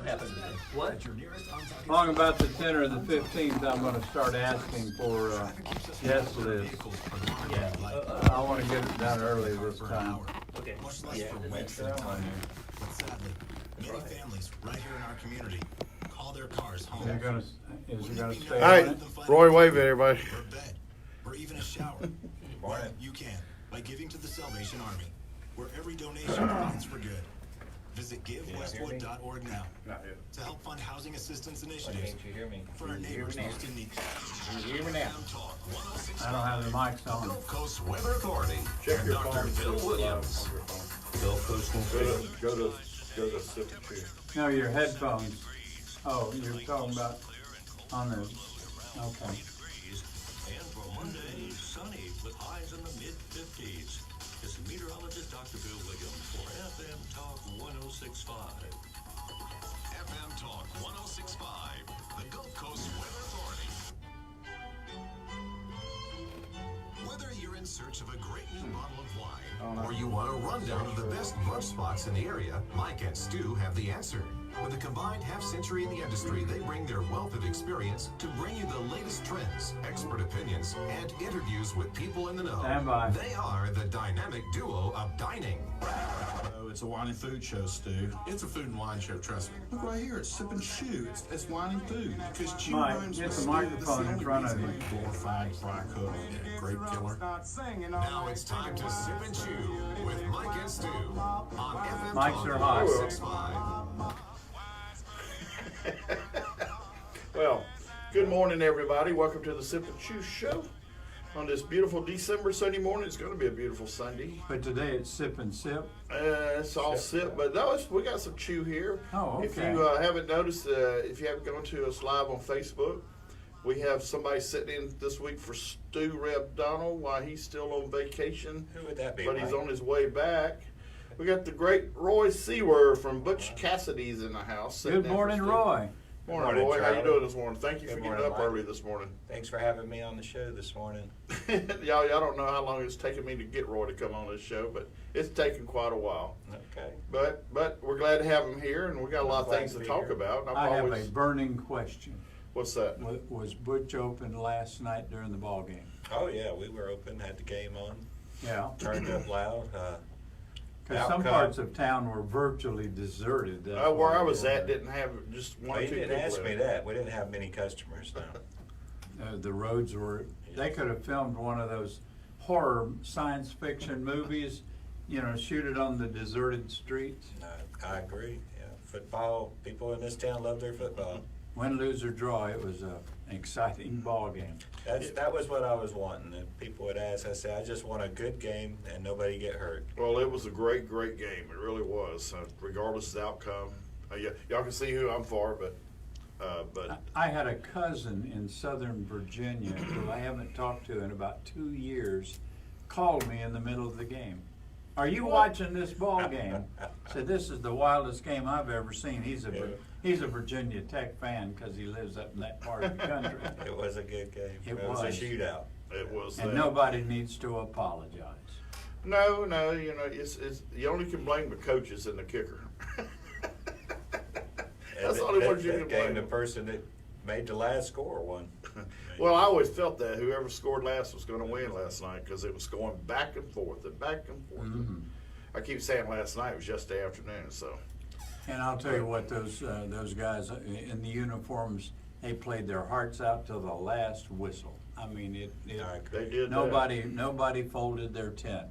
happened today? What? Long about the 10th or the 15th, I'm gonna start asking for, guest list. Yeah. I wanna get it done early this time. Okay. Yeah, Yeah. make sure I'm on there. But sadly, many families right here in our community call their cars home. Is it gonna stay All on right, it? Roy, wave at everybody. Or a bed, or even a shower. Well, you can by giving to the Salvation Army, where every donation counts for good. Visit GiveWestwood.org now to help fund housing assistance initiatives Can't you hear me? for our neighbors most in need. Can you hear me now? I don't have the mics on. Gulf Coast Weather Authority Check and your Dr. phone. Bill Williams. Gulf Coast Go to sip and chew. No, your headphones. Oh, you're talking about on the, okay. And for Monday, sunny with highs in the mid-50s. This is meteorologist Dr. Bill Williams for FM Talk 106.5. FM Talk 106.5, the Gulf Coast Weather Authority. Whether you're in search of a great new bottle of wine, or you want a rundown of the best brunch spots in the area, Mike and Stu have the answer. With a combined half-century in the industry, they bring their wealth of experience to bring you the latest trends, expert opinions, and interviews with people in the know. Stand by. They are the dynamic duo of dining. Oh, it's a wine and food show, Stu. It's a food and wine show, trust me. Look right here, it's Sip and Chew. It's wine and food. Because chew Mike, rhymes get with the stew. microphone in That's the front only of reason. Glorified fry cook, grape killer. Now it's time to Sip and Chew with Mike and Stu on FM Mics Talk are hot. 106.5. Well, good morning, everybody. Welcome to the Sip and Chew Show on this beautiful December Sunday morning. It's going to be a beautiful Sunday. But today it's sip and sip. It's all sip, but no, we got some chew here. Oh, If okay. you haven't noticed, if you haven't gone to us live on Facebook, we have somebody sitting in this week for Stu Reb Donald while he's still on vacation. Who would that be? But he's Mike? on his way back. We got the great Roy Seewer from Butch Cassidys in the house. sitting Good in for morning, Stu. Roy. Morning, Morning, Roy. How you Charlie. doing this morning? Thank you Good for getting morning, up Mike. early this morning. Thanks for having me on the show this morning. y'all don't know how long it's taken me to get Roy to come on this show, but it's taken quite a while. Okay. But we're glad to have him here, and we got a lot of Glad things to to be talk here. about. I'm I have always. a burning question. What's that? Was Butch open last night during the ball game? Oh yeah, we were open, had the game on, Yeah. turned up loud. Because some Outcome. parts of town were virtually deserted. That's Where why I we was were- at didn't have just one Well, or you two didn't people ask in me it. that. We didn't have many customers though. The roads were, they could have filmed one of those horror science fiction movies, shoot it on the deserted streets. I agree. Yeah, football. People in this town love their football. Win, lose, or draw, it was an exciting ball game. That was what I was wanting. If people would ask, I said, I just want a good game and nobody get hurt. Well, it was a great game. It really was. Regardless of the outcome, y'all can see who I'm for, but I had a cousin in Southern Virginia who I haven't talked to in about 2 years, called me in the middle of the game. Are you watching this ball game? Said, this is the wildest game I've ever seen. He's a Virginia Tech fan because he lives up in that part of the country. It was a good game. It was a was. shootout. it was. And that. nobody needs to apologize. No, it's you only can blame the coaches and the kicker. That's the only ones you can That game, blame. the person that made the last score won. Well, I always felt that whoever scored last was going to win last night because it was going back and forth and back and forth. Mhm. I keep saying last night, it was yesterday afternoon, so. And I'll tell you what, those guys in the uniforms, they played their hearts out till the last whistle. I mean, I agree. They did nobody folded their tent.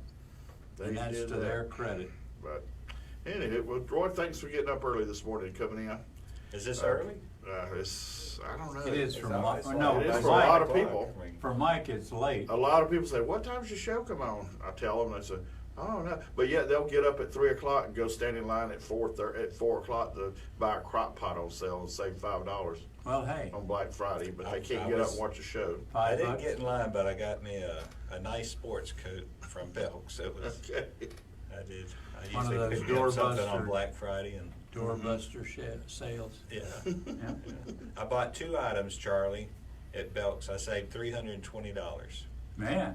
that. And that's did to that. their credit. But anyway, well, Roy, thanks for getting up early this morning and coming in. Is this early? I don't know. It is for It's Mike. always No, It is for for a lot Mike. of people. For Mike, it's late. A lot of people say, "What time's your show come on?" I tell them, and they say, "I don't know." But yet they'll get up at 3 o'clock and go stand in line at 4 o'clock to buy a crock pot on sale and save $5 Well, hey, on Black Friday. But they I can't get up was- and watch a show. I $5. didn't get in line, but I got me a nice sports coat from Belk's. It was. Okay. I did. I One of usually those pick up something doorbuster- on Black Friday and Doorbuster sales. yeah. Yeah. I bought 2 items, Charlie, at Belk's. I saved $320. Man,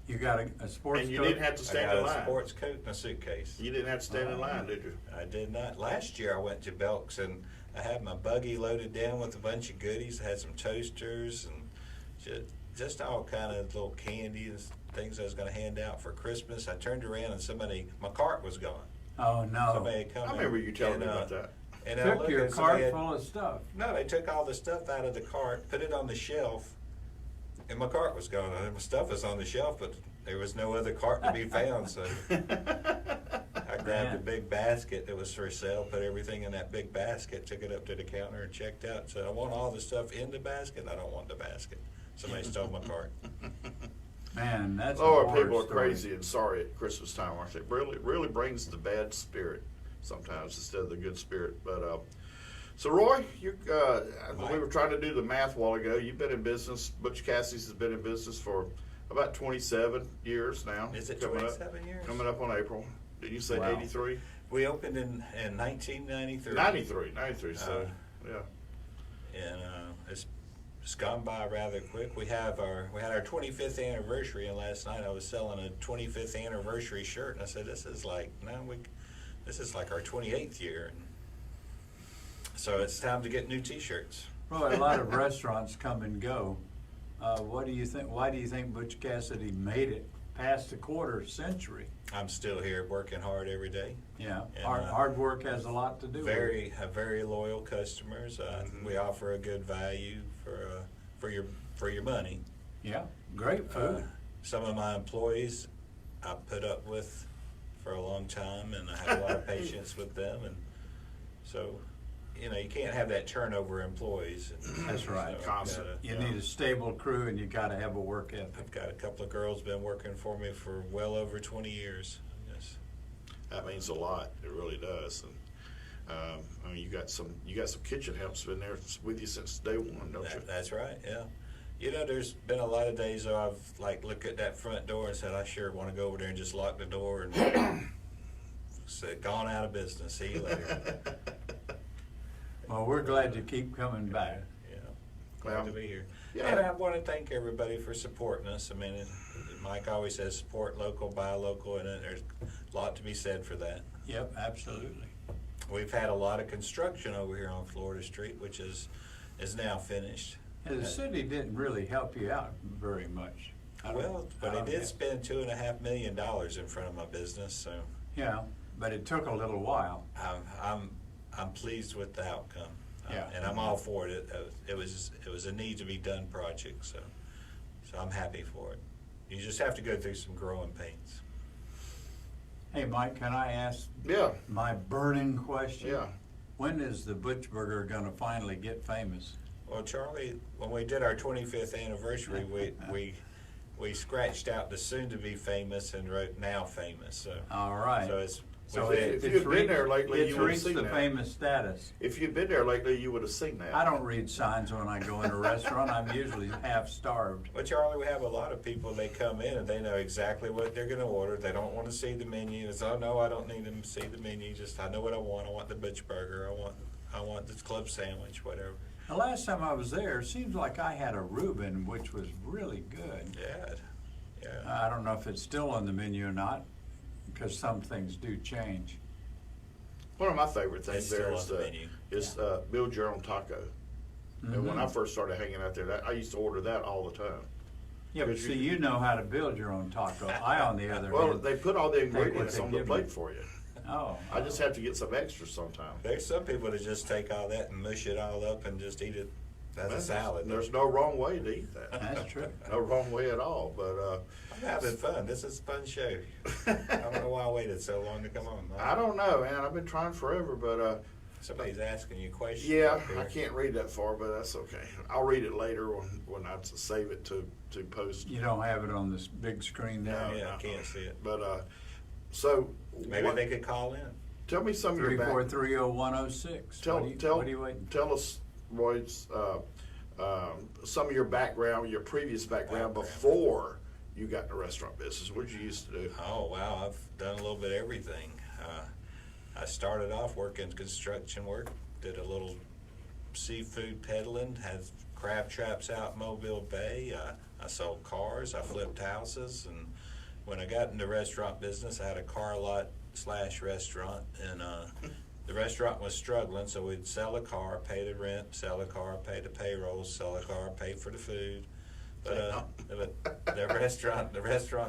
You got a sports And you coat? didn't have to I stand got in a line. sports coat and a suitcase. You didn't have to stand in line, did you? I did not. Last year I went to Belk's and I had my buggy loaded down with a bunch of goodies. I had some toasters and just all kind of little candy and things I was going to hand out for Christmas. I turned around and my cart was gone. Oh, no. Somebody had come I in remember you telling and, me about that. And I Took looked your and somebody cart had- full of stuff. No, they took all the stuff out of the cart, put it on the shelf, and my cart was gone. My stuff was on the shelf, but there was no other cart to be found, so I grabbed a big basket that was for sale, put everything in that big basket, took it up to the counter and checked out. Said, I want all the stuff in the basket. I don't want the basket. Somebody stole my cart. Man, that's a Lord, horror people are story. crazy and sorry at Christmas time, aren't they? Really brings the bad spirit sometimes instead of the good spirit. But so Roy, we were trying to do the math a while ago. You've been in business. Butch Cassidys has been in business for about 27 years now. Is it Coming 27 years? Coming up on April. Did you say Wow. 83? We opened in 1993. 93. So yeah. And it's gone by rather quick. We had our 25th anniversary, and last night I was selling a 25th anniversary shirt, and I said, this is like our 28th year. And so it's time to get new T-shirts. Well, a lot of restaurants come and go. What do you think? Why do you think Butch Cassidy made it past a quarter century? I'm still here working hard every day. Yeah, And, hard work has a lot to do with it. Very loyal customers. We offer a good value for your money. Yeah, great food. Some of my employees I put up with for a long time, and I have a lot of patience with them, and so you can't have that turnover of employees. That's right. So Constant. You need a stable crew, and you got to have a work ethic. I've got a couple of girls been working for me for well over 20 years. Yes. That means a lot. It really does. And I mean, you got some kitchen helps been there with you since day one, don't you? That's right. Yeah. There's been a lot of days where I've looked at that front door and said, I sure want to go over there and just lock the door and said, gone out of business. See you later. Well, we're glad to keep coming back. Yeah. Glad to be here. Yeah. And I want to thank everybody for supporting us. I mean, Mike always says support local, buy local, and there's a lot to be said for that. Yep, absolutely. We've had a lot of construction over here on Florida Street, which is now finished. And the city didn't really help you out very much. But he did spend $2.5 million in front of my business, so Yeah, but it took a little while. I'm pleased with the outcome. Yeah. And I'm all for it. It was a need to be done project, so I'm happy for it. You just have to go through some growing pains. Hey, Mike, can I ask Yeah. my burning question? Yeah. When is the Butch Burger gonna finally get famous? Well, Charlie, when we did our 25th anniversary, we scratched out the soon to be famous and wrote now famous. So All right. so it's So within- if you'd been there lately, it's you would've reached seen the that. famous status. If you'd been there lately, you would have seen that. I don't read signs when I go in a restaurant. I'm usually half starved. Well, Charlie, we have a lot of people, they come in and they know exactly what they're going to order. They don't want to see the menu. It's, oh, no, I don't need them to see the menu. Just, I know what I want. I want the Butch Burger. I want this club sandwich, whatever. The last time I was there, it seems like I had a Reuben, which was really good. Yeah. I don't know if it's still on the menu or not, because some things do change. One of my favorite things It's there still is on the menu. build your own taco. And when I first started hanging out there, I used to order that all the time. Yeah, but see, you know how to build your own taco. I, on the other Well, hand, they put all the what ingredients they on the give plate me. for you. oh, I just have to get some extras sometimes. There's some people that just take all that and mush it all up and just eat it as a salad. There's no wrong way to eat that. that's true. No wrong way at all. But I'm having fun. This is a fun show. I don't know why I waited so long to come on. I don't know, man. I've been trying forever, but Somebody's asking you questions. yeah, up here. I can't read that far, but that's okay. I'll read it later when I save it to post. You don't have it on this big screen there? No. Yeah, I can't see it. But so Maybe they could call in. tell me some of your back. 3430106. Tell What are you waiting? tell us, Roy's, some of your background, your previous background before you got in the restaurant business. What did you used to do? Oh, wow. I've done a little bit of everything. I started off working construction work, did a little seafood peddling, had crab traps out in Mobile Bay. I sold cars. I flipped houses. And when I got into restaurant business, I had a car lot / restaurant. And the restaurant was struggling, so we'd sell a car, pay the rent, sell a car, pay the payroll, sell a car, pay for the food. But the restaurant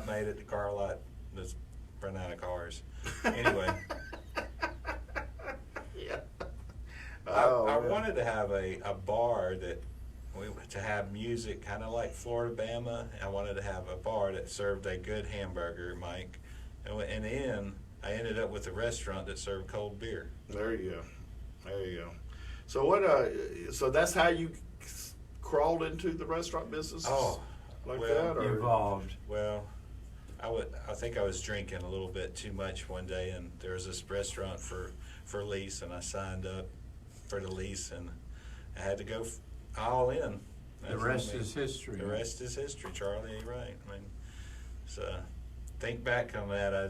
made it. The car lot was run out of cars. Anyway. Yeah. I wanted to have a bar to have music, kind of like Florida Bama. I wanted to have a bar that served a good hamburger, Mike. And then I ended up with a restaurant that served cold beer. There you go. So what? So that's how you crawled into the restaurant business? Oh, like well, that, or Evolved. Well, I think I was drinking a little bit too much one day, and there was this restaurant for lease, and I signed up for the lease, and I had to go all in. The rest is history. The rest is history, Charlie. You're right. I mean, so think back on that. I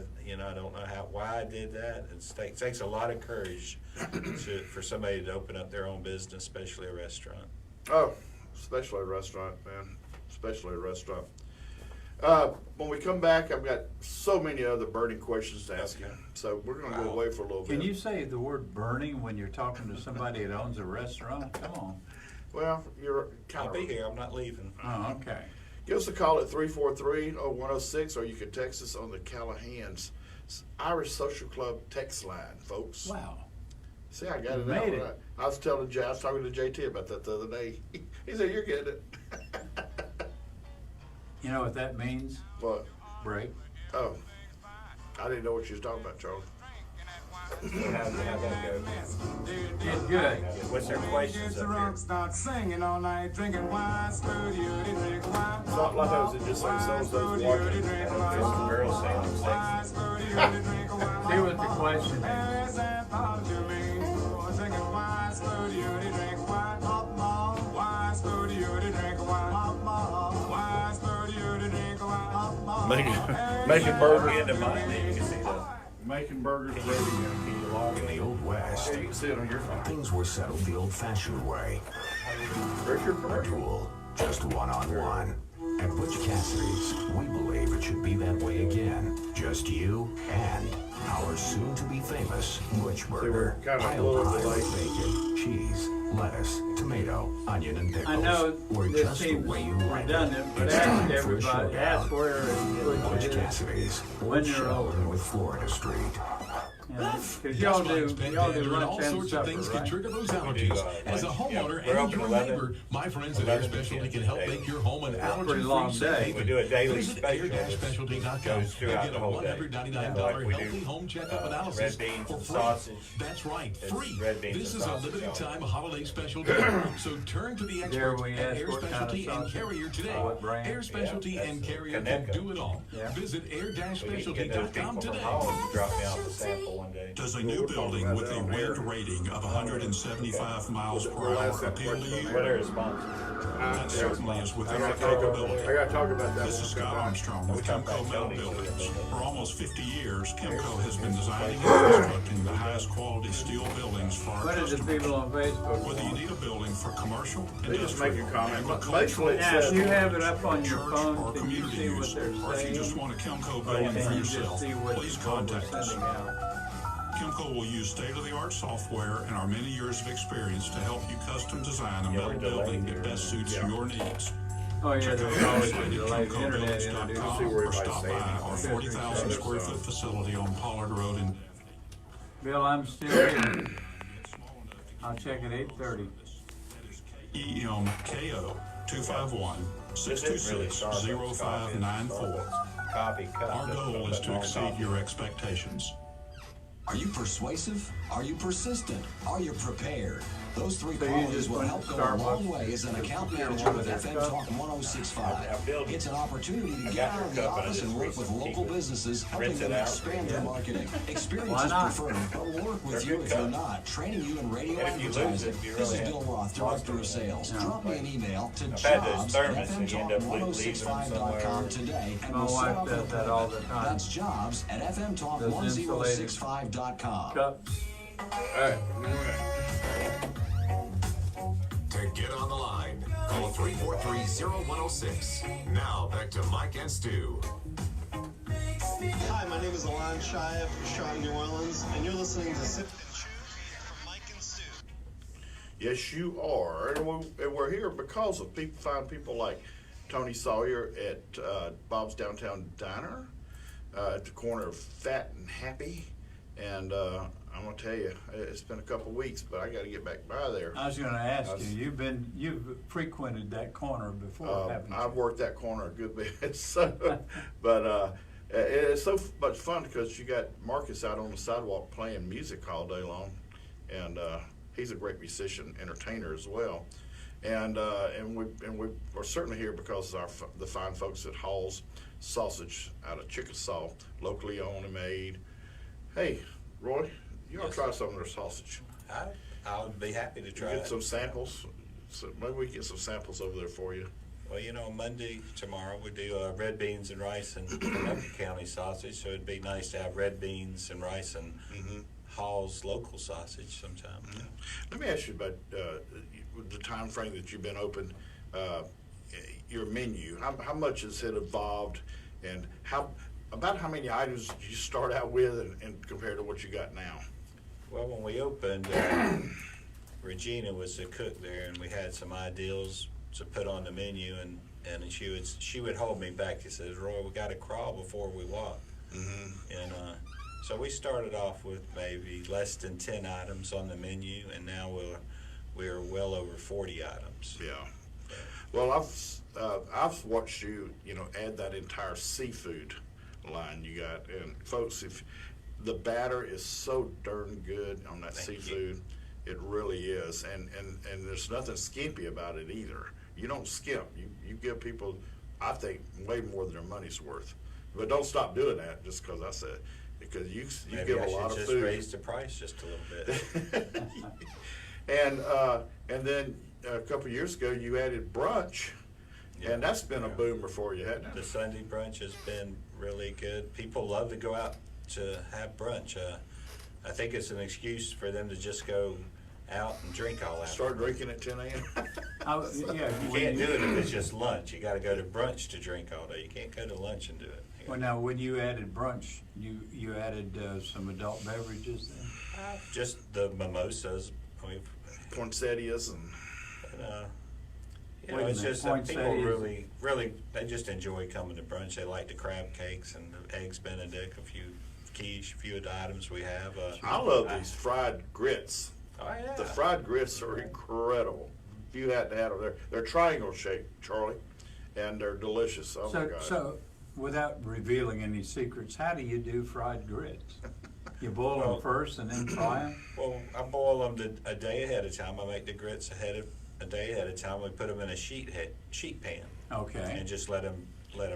don't know why I did that. It takes a lot of courage for somebody to open up their own business, especially a restaurant. Oh, especially a restaurant, man. Especially a restaurant. When we come back, I've got so many other burning questions to ask you. So we're going to go away for a little bit. Can you say the word burning when you're talking to somebody that owns a restaurant? Come on. Well, you're kind I'll of... be here. I'm not leaving. Oh, okay. Give us a call at 343-0106, or you can text us on the Callahan's Irish Social Club text line, folks. Wow. See, I got it Made out it. right. I was talking to JT about that the other day. He said, "You're getting it." You know what that means? What? Break. Oh, I didn't know what you was talking about, Charlie. How'd that go? Did good. What's their questions up here? Start singing all night, drinking wine, spooty, drink wine. It's not like those that just like so-and-so's walking. Just the girls saying I'm sexy. See what the question is. Making burgers. Into mine, then you can see the. Making burgers ready. In the Old West, You can see it on your phone. things were settled the old-fashioned way. Where's your A commercial? duel, just one-on-one. At Butch Cassidys, we believe it should be that way again. Just you and our soon-to-be famous Butch Burger. we're kind of a Pile little pie delayed. with bacon, cheese, lettuce, tomato, onion, and pickles. I know or this just the seems way you like it. redundant, but It's ask time for a everybody, showdown. ask where Butch it is. Cassidys, When Old you're Sheldon over. with Florida Street. Because y'all do all lunch and sorts of supper, things can right? trigger those We allergies. do, As a lunch. homeowner Yeah, we're and open your 11 neighbor, my friends at Air 11 to Specialty 10 can help daily. make your home an Pretty long allergy-free day. safe. We do a daily Visit special that air-specialty.com goes and throughout get the a whole day. $199 Like we healthy do, home checkup red analysis beans for and free. sausage. That's right, It's free. red beans This and is a sausage limited also. time holiday special deal. So turn to the Dare experts we at ask Air what kind of Specialty and sausage? Carrier today. What brand? Air Specialty Yeah, and that's Carrier Kaneka. can do it all. Yeah. Visit We need to get those people air-specialty.com from today. Holland to drop me off a sample one day. Does a new building with a wind rating of 175 miles per hour appeal to you? What are his sponsors? That certainly is within I our gotta talk capability. about that. This is Scott Armstrong with Kimco Metal Buildings. For almost 50 years, Kimco has been designing and constructing the highest quality steel buildings for our What did the customers. people on Facebook Whether you want? need a building for commercial, They just make a industrial, comment. agricultural, Basically, it Now, says- if you have it up on your church, phone, or can you community see use, what they're or if you just saying? want a Kimco Or building for can you just yourself, see what please we're contact us. sending out? Kimco will use state-of-the-art software and our many years of experience to help you custom design a metal building that best suits your needs. Oh, yeah, Check out there's our always website a at delay. The internet introduced. KimcoBuildings.com or stop by our 40,000 square foot facility on Pollard Road in Bill, I'm still here. I'll check at 8:30. EMKO 251-626-0594. Coffee cup. Our goal is to exceed your expectations. Are you persuasive? Are you persistent? Are you prepared? Those three So you qualities just will went help to go a long Starbucks, way as an account your manager with water FM cup. Talk 106.5. It's an opportunity to I get got out your of the cup, and I office just and work with keep local it. businesses, helping Rinse them it out. expand their marketing. Experience Why is not? preferred, but we'll work with They're you good if you're cups. not. Training you in radio And if you lose advertising. it, you This is really Bill have Roth, lost Director of it. Sales. Yeah. Drop me an email to I've had those jobs thermos at and you end up leaving them somewhere. fmtalk1065.com today, and My we'll set wife up an does that all the appointment. time. That's jobs at Those fmtalk1065.com. Cups. All right. To get on the line, call call 343-0106. Now back to Mike and Stu. Hi, my name is Alon Shia from Strong New Orleans, and you're listening to Sip and Chew from Mike and Stu. Yes, you are. And we're here because of fine people like Tony Sawyer at Bob's Downtown Diner, at the corner of Fat and Happy. And I'm going to tell you, it's been a couple weeks, but I got to get back by there. I was going to ask you, you've frequented that corner before, haven't you? I've worked that corner a good bit. So, but it's so much fun because you got Marcus out on the sidewalk playing music all day long. And he's a great musician, entertainer as well. And we are certainly here because of the fine folks at Hall's Sausage out of Chickasaw, locally owned and made. Hey, Roy, you ought to try some of their sausage. I would be happy to try Get it. some samples. So maybe we can get some samples over there for you. Well, you know, Monday, tomorrow, we do red beans and rice and Connecticut County sausage, so it'd be nice to have red beans and rice and Hall's local sausage sometime. Mm-hmm. Let me ask you about the time frame that you've been open, your menu. How much has it evolved, and about how many items did you start out with and compared to what you got now? Well, when we opened, Regina was the cook there, and we had some ideals to put on the menu, and she would hold me back. She says, "Roy, we got to crawl before we walk." And so we started off with maybe less than 10 items on the menu, and now we're well over 40 items. Yeah. Well, I've watched you add that entire seafood line you got, and folks, if the batter is so darn good on that seafood, it really is, and there's nothing skimpy about it either. You don't skimp. You give people, I think, way more than their money's worth. But don't stop doing that just because I said, because you Maybe give I a lot of should food. just raise the price just a little bit. And then a couple of years ago, you added brunch, and that's been a boomer for you, hasn't The it? Sunday brunch has been really good. People love to go out to have brunch. I think it's an excuse for them to just go out and drink all afternoon. Start drinking at 10 a.m. You can't do it if it's just lunch. You got to go to brunch to drink all day. You can't go to lunch and do it. Well, now, when you added brunch, you added some adult beverages then? Just the mimosas. Poinsettias and you know, it's just that people really, they just enjoy coming to brunch. They like the crab cakes and the eggs Benedict, a few quiche, a few of the items we have. I love these fried grits. Oh, yeah. The fried grits are incredible. If you had to have them, they're triangle shaped, Charlie, and they're delicious. Oh my God. So, without revealing any secrets, how do you do fried grits? You boil them first and then fry them? Well, I boil them a day ahead of time. I make the grits a day ahead of time. We put them in a sheet pan. Okay. And just let them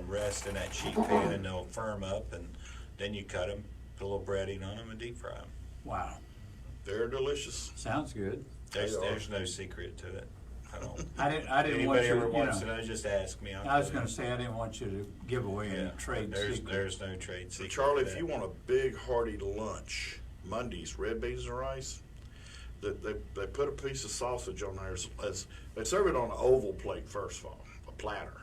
rest in that sheet pan, and they'll firm up. And then you cut them, put a little breading on them, and deep fry them. Wow. They're delicious. Sounds good. There's no secret to it. I didn't Anybody want you ever to, wants to know, just ask me. I was going to say, I didn't want you to give away any trade secrets. There's no trade secret. Charlie, if you want a big hearty lunch, Mondays, red beans and rice, they put a piece of sausage on there. They serve it on an oval plate first of all, a platter,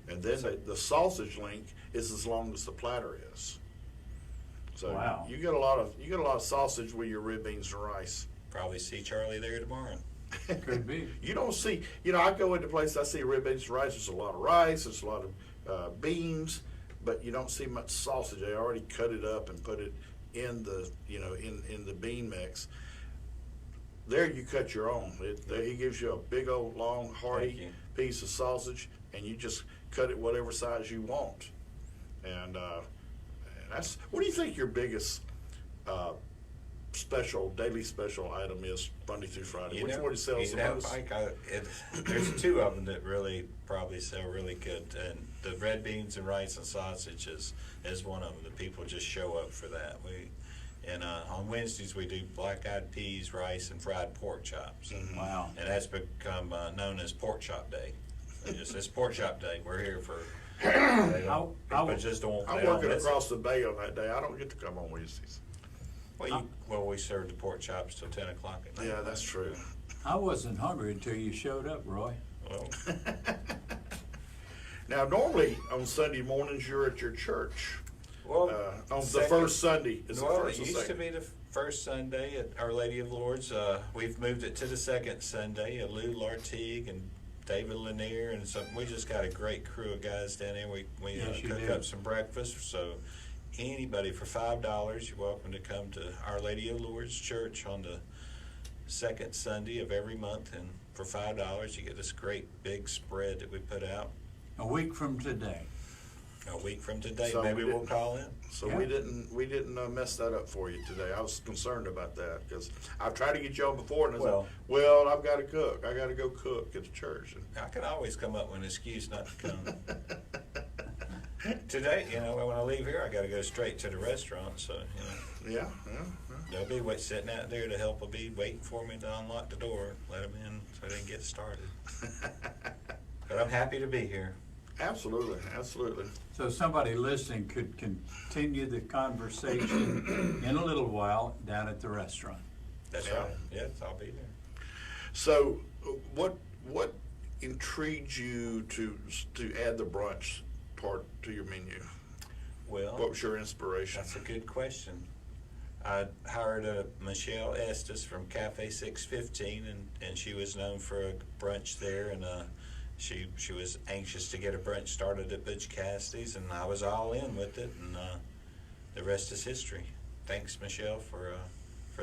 and then the sausage link is as long as the platter is. So wow. you get a lot of sausage with your red beans and rice. Probably see Charlie there tomorrow. Could be. You don't see, I go into places, I see red beans and rice. There's a lot of rice, there's a lot of beans, but you don't see much sausage. They already cut it up and put it in the, in the bean mix. There you cut your own. He gives you a big old long hearty piece of sausage, and you just cut it whatever size you want. And that's, what do you think your biggest daily special item is Monday through Friday? Which one sells the most? Mike, there's two of them that really probably sell really good, and the red beans and rice and sausage is one of them. The people just show up for that. On Wednesdays we do black-eyed peas, rice, and fried pork chops. Mm-hmm. Wow! And that's become known as Pork Chop Day. It's Pork Chop Day. We're here for. I'm working across the bay on that day. I don't get to come on Wednesdays. Well, we serve the pork chops till 10 o'clock at night. Yeah, that's true. I wasn't hungry until you showed up, Roy. Well, Now, normally on Sunday mornings, you're at your church. well, On the second- first Sunday. Is Well, the it first or used to second? be the first Sunday at Our Lady of Lourdes. We've moved it to the second Sunday. Lou Lartigue and David Lanier and some. We just got a great crew of guys down there. We Yes, you cook do. up some breakfast. So anybody for $5, you're welcome to come to Our Lady of Lourdes Church on the second Sunday of every month, and for $5 you get this great big spread that we put out. A week from today. A week from today, So maybe we we'll didn't- call in. So Yeah. we didn't mess that up for you today. I was concerned about that because I've tried to get you on before, and I said, well, I've got to cook. I got to go cook at the church. I can always come up with an excuse not to come. Today, when I leave here, I got to go straight to the restaurant. So, Yeah. they'll be sitting out there. The help will be waiting for me to unlock the door, let them in, so they can get started. But I'm happy to be here. Absolutely, absolutely. So somebody listening could continue the conversation in a little while down at the restaurant. That's Yeah. right. Yes, I'll be there. So, what intrigued you to add the brunch part to your menu? Well, What was your inspiration? that's a good question. I hired Michelle Estes from Cafe 615, and she was known for a brunch there, and she was anxious to get a brunch started at Butch Cassidys, and I was all in with it, and the rest is history. Thanks, Michelle, for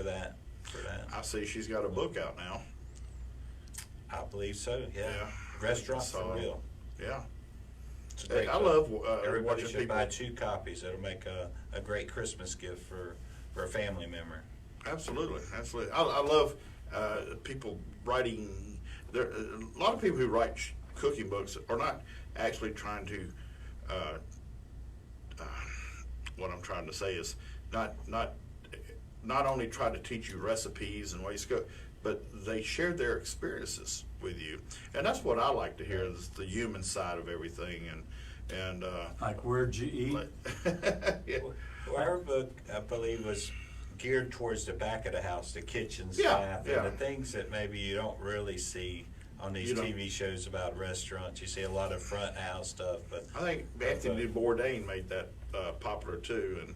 that. I see she's got a book out now. I believe so. Yeah. Yeah. Restaurant So, for real. Yeah. It's a great I book. love Everybody watching should people. buy 2 copies. It'll make a great Christmas gift for a family member. Absolutely, absolutely. I love people writing. There, a lot of people who write cooking books are not actually trying to. What I'm trying to say is not only try to teach you recipes and ways to cook, but they share their experiences with you, and that's what I like to hear, is the human side of everything, and Like, where'd you eat? yeah. Well, our book, I believe, was geared towards the back of the house, the kitchen Yeah, staff, yeah. and the things that maybe you don't really see on these You don't. TV shows about restaurants. You see a lot of front house stuff, but I think Anthony Bourdain made that popular too, and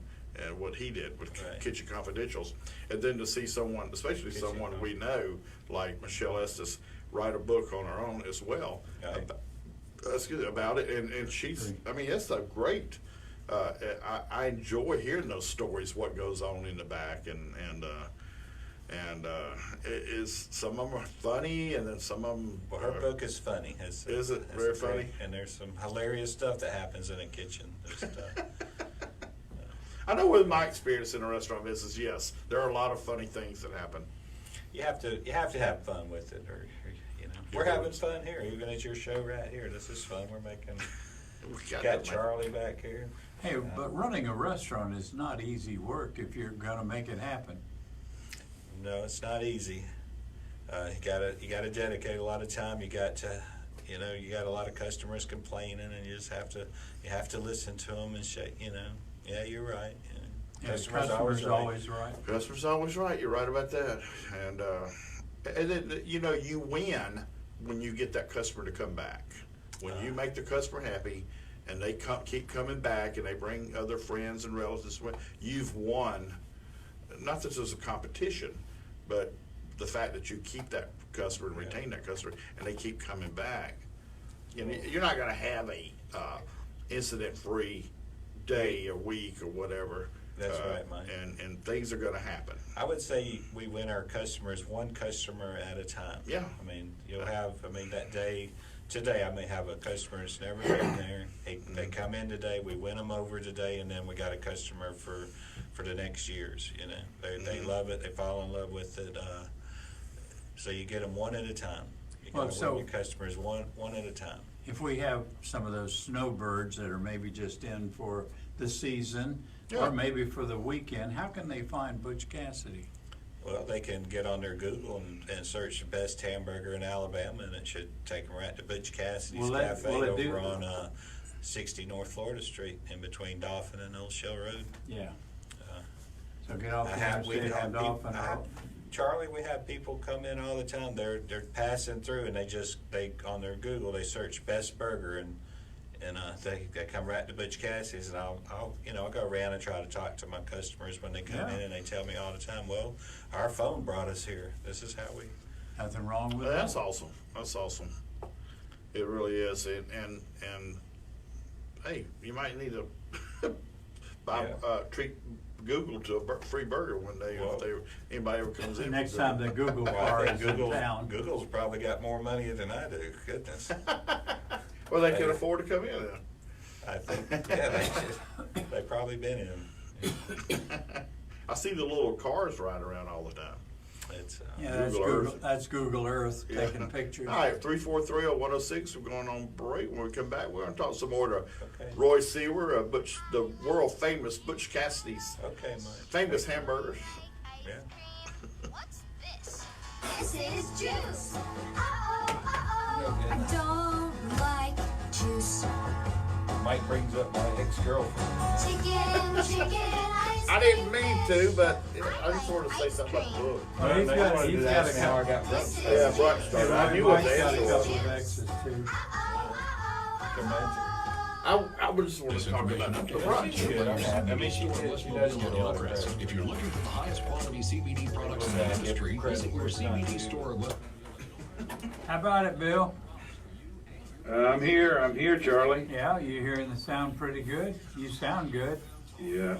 what he did with Right. Kitchen Confidentials, and then to see someone, especially Kitchen someone we know like Michelle Estes, write a book on her own as well Right. about it, and she's, I mean, it's a great. I enjoy hearing those stories, what goes on in the back, and it is, some of them are funny, and then some of them. well, her book is funny. Is it it's very great, funny? And there's some hilarious stuff that happens in a kitchen. Just, I know with my experience in the restaurant business, yes, there are a lot of funny things that happen. you have to have fun with it, or we're having fun here, even at your show right here. This is fun. We're making. Got Charlie back here. Hey, but running a restaurant is not easy work if you're gonna make it happen. No, it's not easy. You gotta dedicate a lot of time. You got to, you got a lot of customers complaining, and you just have to listen to them and say, yeah, you're right. Yeah, customer's always right. Customer's always right. You're right about that. And then, you win when you get that customer to come back. When you make the customer happy, and they keep coming back, and they bring other friends and relatives, you've won. Not that this is a competition, but the fact that you keep that customer and retain that customer, and they keep coming back. You're not going to have a incident-free day, a week, or whatever. That's right, Mike. And things are going to happen. I would say we win our customers one customer at a time. Yeah. I mean, that day. Today, I may have a customer that's never been there. They come in today, we win them over today, and then we got a customer for the next years. They love it, they fall in love with it. So you get them one at a time. You got to win your customers one at a time. If we have some of those snowbirds that are maybe just in for the season, Yeah. or maybe for the weekend, how can they find Butch Cassidy? Well, they can get on their Google and search the best hamburger in Alabama, and it should take them right to Butch Cassidys Cafe over on 60 North Florida Street, in between Dauphin and Old Shell Road. Yeah. So get off the interstate on Dolphin. Charlie, we have people come in all the time. They're passing through, and they on their Google they search best burger, and they come right to Butch Cassidys, and I'll go around and try to talk to my customers when they come in, and they tell me all the time, well, our phone brought us here. This is how we. Nothing wrong with That's that. awesome. That's awesome. It really is. And hey, you might need to treat Google to a free burger one day if anybody ever comes in. Next time the Google bar is in town. Google's probably got more money than I do. Goodness. Well, they can afford to come in. I think, they've probably been in. I see the little cars riding around all the time. It's That's Google Google. Earth. That's Google Earth taking pictures. All right, 343-0106. We're going on break. When we come back, we're going to talk some more to Okay. Roy Seewer, the world famous Butch Cassidys. Okay, Mike. Famous hamburgers. Yeah. What's this? This is juice. I don't like juice. Mike brings up my ex-girlfriend. Chicken, ice I didn't mean to, but I just wanted to say something about the book. Well, he's got a Yeah, brunch started. I knew what the got a answer couple was. of X's too. I just want to talk about the brunch. I mean, she does get a lot of address. credit. If you're looking for the highest quality CBD products in the industry, visit your CBD store. How about it, Bill? I'm here, Charlie. Yeah, you hearing the sound pretty good? You sound good. Yeah,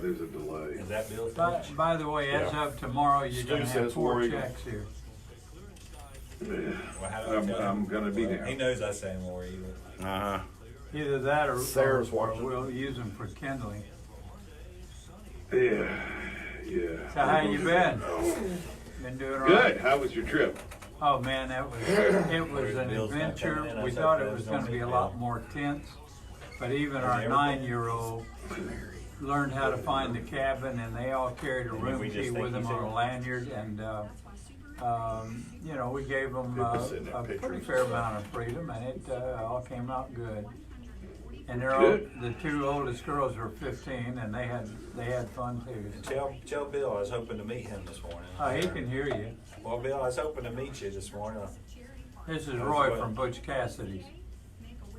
there's a delay. Is that Bill? By the way, as of tomorrow, you're Stu going to have says 4 War checks here. Well, how do I tell I'm him? gonna be there. He knows I say more Eagle. Uh-huh. Either that or Sarah's watching. we'll use them for kindling. Yeah. So how you been? Been doing all Good. right? How was your trip? Oh man, it was an Bill's not adventure. coming in. I We said thought it Bill's was going to gonna be a meet lot Bill. more tense, but even our 9-year-old learned how to find the cabin, and they all carried a And room we key just think with them he's on there. a lanyard, and we gave them People sitting in a pretty pictures. fair amount of freedom, and it all came out good. And Good. the 2 oldest girls were 15, and they had fun too. Tell Bill I was hoping to meet him this morning. Oh, he can hear you. Well, Bill, I was hoping to meet you this morning. This is Roy from Butch Cassidys.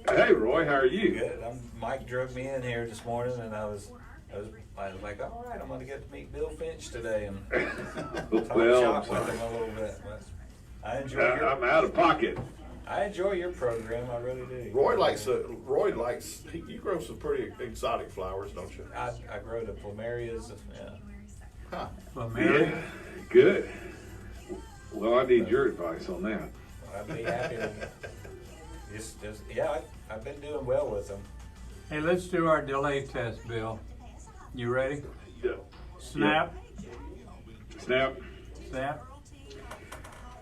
Hey, Roy, how are you? Good. Mike drug me in here this morning, and I was like, all right, I'm going to get to meet Bill Finch today and talk Well, shop I'm with sorry. him a little bit. But I enjoy I'm out of pocket. I enjoy your program. I really do. Roy likes, you grow some pretty exotic flowers, don't you? I grow the plumerias. Yeah. Huh. Yeah, good. Well, I need your advice on that. I'd be happy to. I've been doing well with them. Hey, let's do our delay test, Bill. You ready? Yeah. Snap, Snap, snap,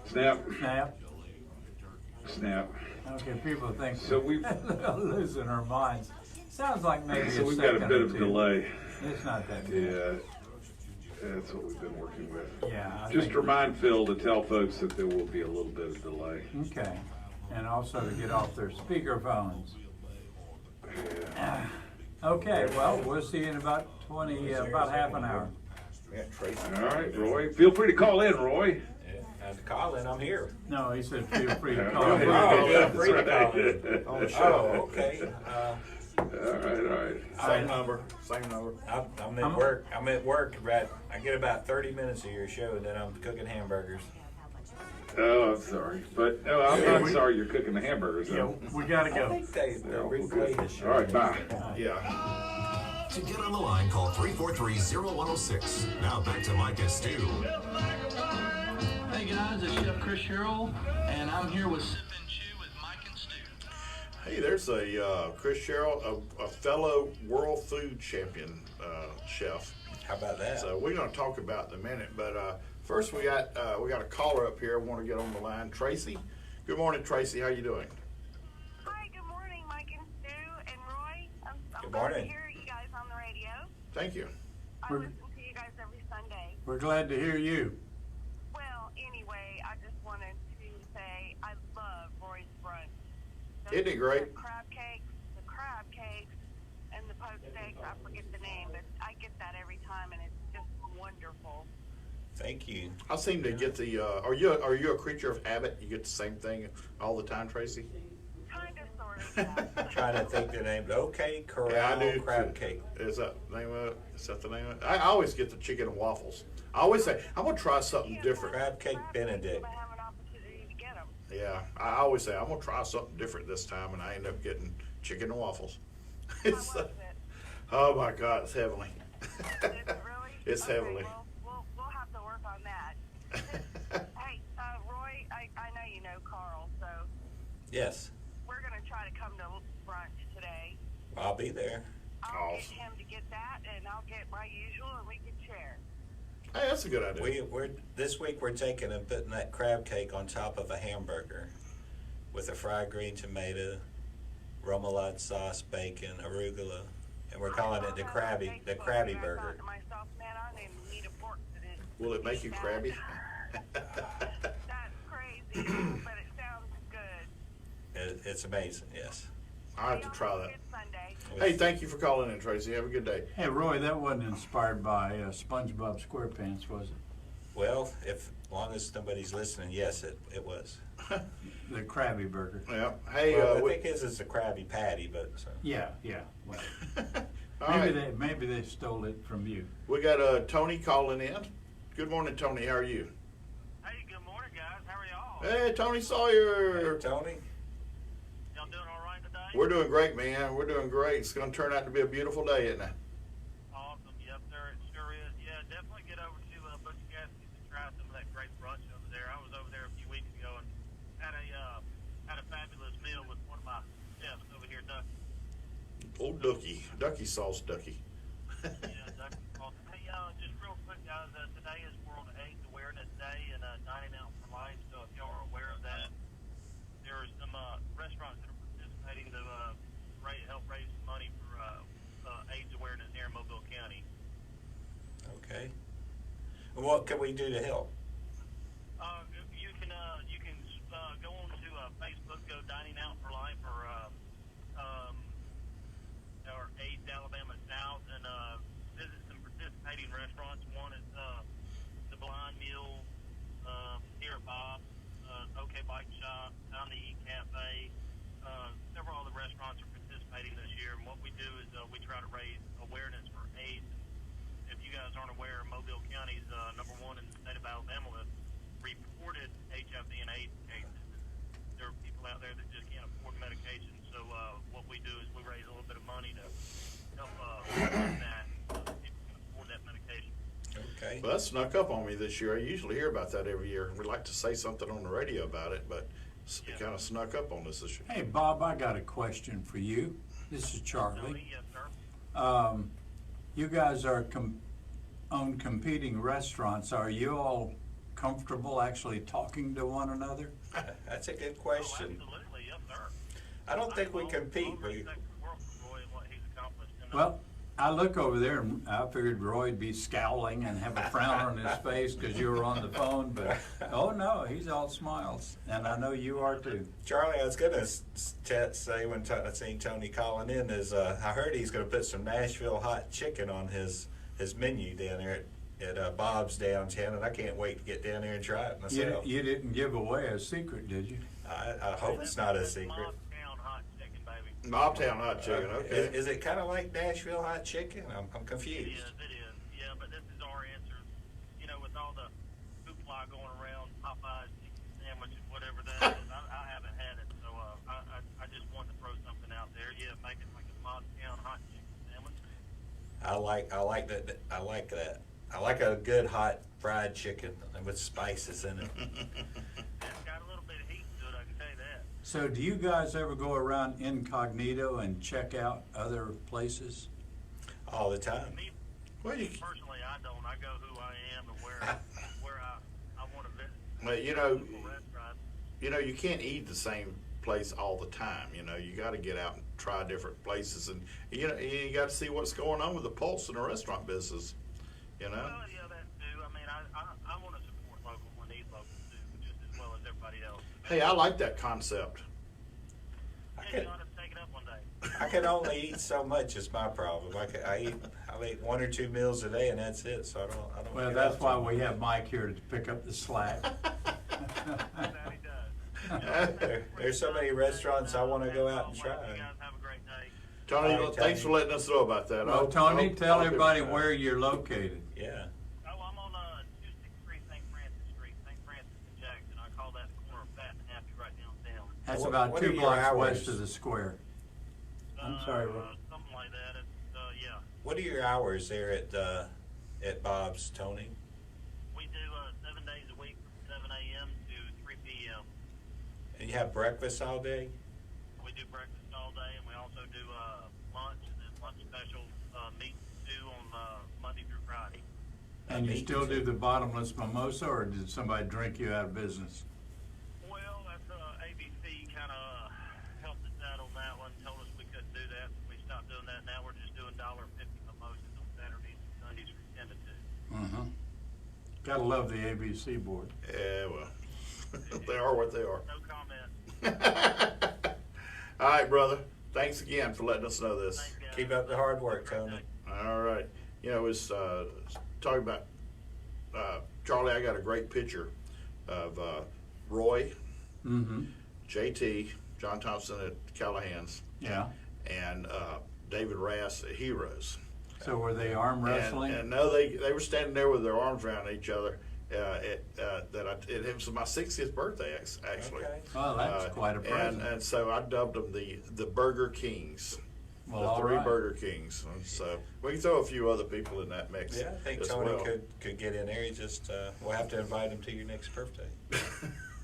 snap, snap. snap. Okay, people think So we've- we're losing our minds. Sounds like maybe So a we've got a second bit or of two. delay. It's not that bad. Yeah, that's what we've been working with. Yeah. I Just think- remind Phil to tell folks that there will be a little bit of delay. Okay, and also to get off their speakerphones. Yeah. Okay, well, we'll see you in about half an hour. We got Tracy. All right, Roy. Feel free to call in, Roy. Yeah. I have to call in. I'm here. No, he said feel free to call. Oh, in. feel free to call in. On the show. Oh, okay. All right. Same number. I'm at work. I'm at work. Right. I get about 30 minutes of your show, and then I'm cooking hamburgers. Oh, I'm sorry. But I'm not sorry you're cooking the hamburgers. Yeah, Though. we gotta I go. think they replay the show. All right, bye. Yeah. To get on the line, call 343-0106. Now back to Mike and Stu. Hey guys, it's Chef Chris Sherrill, and I'm here with Sip and Chew with Mike and Stu. Hey, there's a Chris Sherrill, a fellow world food champion chef. How about that? So we're going to talk about in a minute, but first we got a caller up here. I want to get on the line, Tracy. Good morning, Tracy. How you doing? Hi, good morning, Mike and Stu and Roy. I'm Good glad morning. to hear you guys on the radio. Thank you. I listen to you guys every Sunday. We're glad to hear you. Well, anyway, I just wanted to say I love Roy's brunch. Isn't it great? The crab cakes, and the poached steaks. I forget the name, but I get that every time, and it's just wonderful. Thank you. I seem to get the. Are you a creature of habit? You get the same thing all the time, Tracy? Kind of, sort of. I'm trying to think the name. Okay, Corral Yeah, I do. crab cake. Is that the name of it? Is that the name of it? I always get the chicken and waffles. I always say I'm gonna try something different. Crab cake Benedict. Yeah, I always say I'm gonna try something different this time, and I end up getting chicken and waffles. It's, oh my God, it's heavenly. It's heavenly. Well, we'll have to work on that. Hey, Roy, I know you know Carl, so Yes, we're going to try to come to brunch today. I'll be there. I'll get him to get that, and I'll get my usual, and we can share. Hey, that's a good idea. We're this week we're taking and putting that crab cake on top of a hamburger with a fried green tomato, remoulade sauce, bacon, arugula, and we're calling it the Krabby Burger. Will it make you crabby? That's crazy, but it sounds good. It's amazing, yes. I have to try that. Hey, thank you for calling in, Tracy. Have a good day. Hey, Roy, that wasn't inspired by SpongeBob SquarePants, was it? Well, as long as nobody's listening, yes, it was. The Krabby Burger. Yeah. Hey, well, I think his is a Krabby Patty, but so. Yeah. Well, All maybe they stole it from you. We got Tony calling in. Good morning, Tony. How are you? Hey, good morning, guys. How are y'all? Hey, Tony Sawyer. Hey, Tony. Y'all doing all right today? We're doing great, man. We're doing great. It's going to turn out to be a beautiful day, isn't it? Awesome. Yep, sir. It sure is. Yeah, definitely get over to Butch Cassidys and try some of that great brunch over there. I was over there a few weeks ago and had a fabulous meal with one of my chefs over here, Ducky. Old Ducky sauce Ducky. Yeah, Ducky sauce. Hey, just real quick, guys. Today is World AIDS Awareness Day and Dining Out for Life. So if y'all are aware of that, there are some restaurants that are participating to help raise some money for AIDS awareness here in Mobile County. Okay. And what can we do to help? You can go on to Facebook, go Dining Out for Life, or AIDS Alabama South, and visit some participating restaurants. One is the Blind Mule here at Bob's, OK Bike Shop, Time to Eat Cafe. Several other restaurants are participating this year, and what we do is we try to raise awareness for AIDS. If you guys aren't aware, Mobile County is number one in the state of Alabama with reported HIV and AIDS cases. There are people out there that just can't afford medication, so what we do is we raise a little bit of money to help fund that so people can afford that medication. Okay. Well, that snuck up on me this year. I usually hear about that every year. We like to say something on the radio about it, but it kind of snuck up on us this year. Hey, Bob, I got a question for you. This is Charlie. Yes, sir. You guys are own competing restaurants. Are you all comfortable actually talking to one another? That's a good question. Oh, absolutely, yes, sir. I don't think we compete. Well, I look over there and I figured Roy'd be scowling and have a frown on his face because you were on the phone, but oh no, he's all smiles, and I know you are too. Charlie, I was going to say when I seen Tony calling in is I heard he's going to put some Nashville hot chicken on his menu down there at Bob's downtown, and I can't wait to get down there and try it myself. You didn't give away a secret, did you? I hope it's not a secret. Mobtown hot chicken, baby. Mobtown hot chicken, okay. Is it kind of like Nashville hot chicken? I'm confused. It is. Yeah, but this is our answer. You know, with all the hoopla going around, Popeye's chicken sandwich and whatever that is, I haven't had it, so I just wanted to throw something out there. Yeah, make it like a Mobtown hot chicken sandwich. I like that. I like that. I like a good hot fried chicken with spices in it. It's got a little bit of heat to it, I can tell you that. So do you guys ever go around incognito and check out other places? All the time. Me, personally, I don't. I go who I am and where I want to visit. Well, you can't eat the same place all the time. You got to get out and try different places, and you got to see what's going on with the pulse in the restaurant business. Well, yeah, that too. I mean, I want to support local and eat local too, just as well as everybody else. Hey, I like that concept. Yeah, you ought to take it up one day. I can only eat so much is my problem. I eat 1 or 2 meals a day, and that's it. So I don't. Well, get that's out why too we much. have Mike here to pick up the slack. There's so many restaurants I want to go out and try. Tony, All right, thanks for Tony. letting us know about that. Well, I'll- Tony, I'll- tell I'll- everybody where you're located. Yeah. Oh, I'm on 263 St. Francis Street, St. Francis and Jackson. I call that the corner of Fat and Happy right downtown. That's What- about what 2 are your blocks hours? west of the square. I'm sorry, Roy. Something like that. It's, yeah. What are your hours there at Bob's, Tony? We do 7 days a week from 7 a.m. to 3 p.m. And you have breakfast all day? We do breakfast all day, and we also do lunch, and then lunch special meat and stew on Monday through Friday. And you still do the bottomless mimosa, or did somebody drink you out of business? Well, that's ABC kind of helped us out on that one. Told us we couldn't do that, so we stopped doing that. Now we're just doing $1.50 mimosas on Saturdays and Sundays from 10 to 2. Mm-hmm. Gotta love the ABC board. Yeah, well, they are what they are. No comment. All right, brother. Thanks again for letting us know this. Keep up the hard work, Tony. All right. You know, it's talking about Charlie. I got a great picture of Roy, Mm-hmm. JT, John Thompson at Callahan's, Yeah. and David Rass at Heroes. So were they arm wrestling? And no, they were standing there with their arms around each other. It was my 60th birthday, actually. Okay. Well, that's quite a present. And so I dubbed them the Burger Kings. Well, the all 3 right. Burger Kings. And so we can throw a few other people in that mix. Yeah, I think as Tony well. could get in there. He just we'll have to invite him to your next birthday.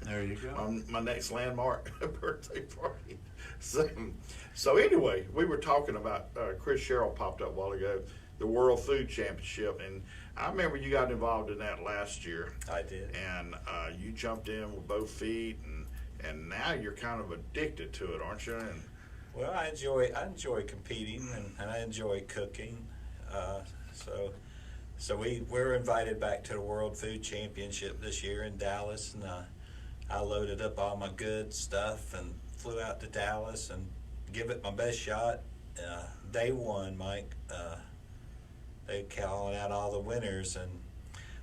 There you go. On my next landmark birthday party. So anyway, we were talking about Chris Sherrill popped up a while ago, the World Food Championship, and I remember you got involved in that last year. I did. And you jumped in with both feet, and now you're kind of addicted to it, aren't you? And Well, I enjoy competing and I enjoy cooking. So we were invited back to the World Food Championship this year in Dallas, and I loaded up all my good stuff and flew out to Dallas and give it my best shot. Day one, Mike, they calling out all the winners, and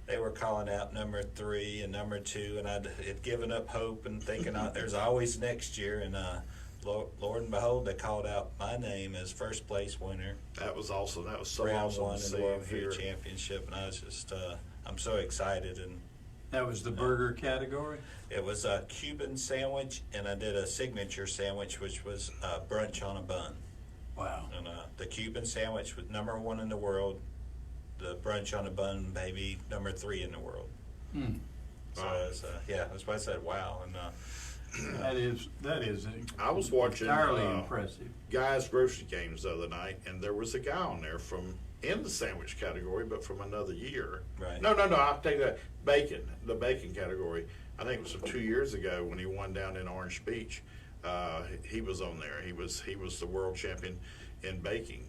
they were calling out number 3 and number 2, and I had given up hope and thinking there's always next year, and Lord and behold, they called out my name as first place winner. that was awesome. That was so Round awesome 1 to in see the World and hear. Food Championship, and I was just, I'm so excited. And That was the burger category? it was a Cuban sandwich, and I did a signature sandwich, which was brunch on a bun. Wow. And the Cuban sandwich was number 1 in the world. The brunch on a bun, maybe number 3 in the world. Hmm. So that's why I said wow. And That is I was watching entirely impressive. guys' grocery games the other night, and there was a guy on there in the sandwich category, but from another year. Right. No, I'll take that. The bacon category. I think it was from 2 years ago when he won down in Orange Beach. He was on there. He was the world champion in baking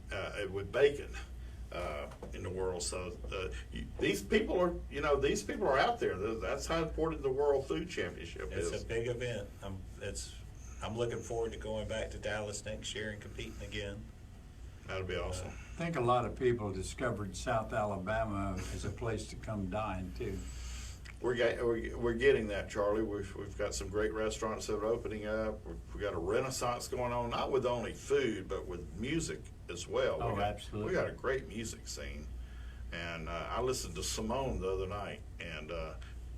with bacon in the world. So these people are out there. That's how important the World Food Championship it's is. a big event. I'm looking forward to going back to Dallas next year and competing again. That'll be awesome. I think a lot of people discovered South Alabama as a place to come dine too. We're getting that, Charlie. We've got some great restaurants that are opening up. We've got a renaissance going on, not with only food, but with music as well. Oh, absolutely. We got a great music scene. And I listened to Simone the other night, and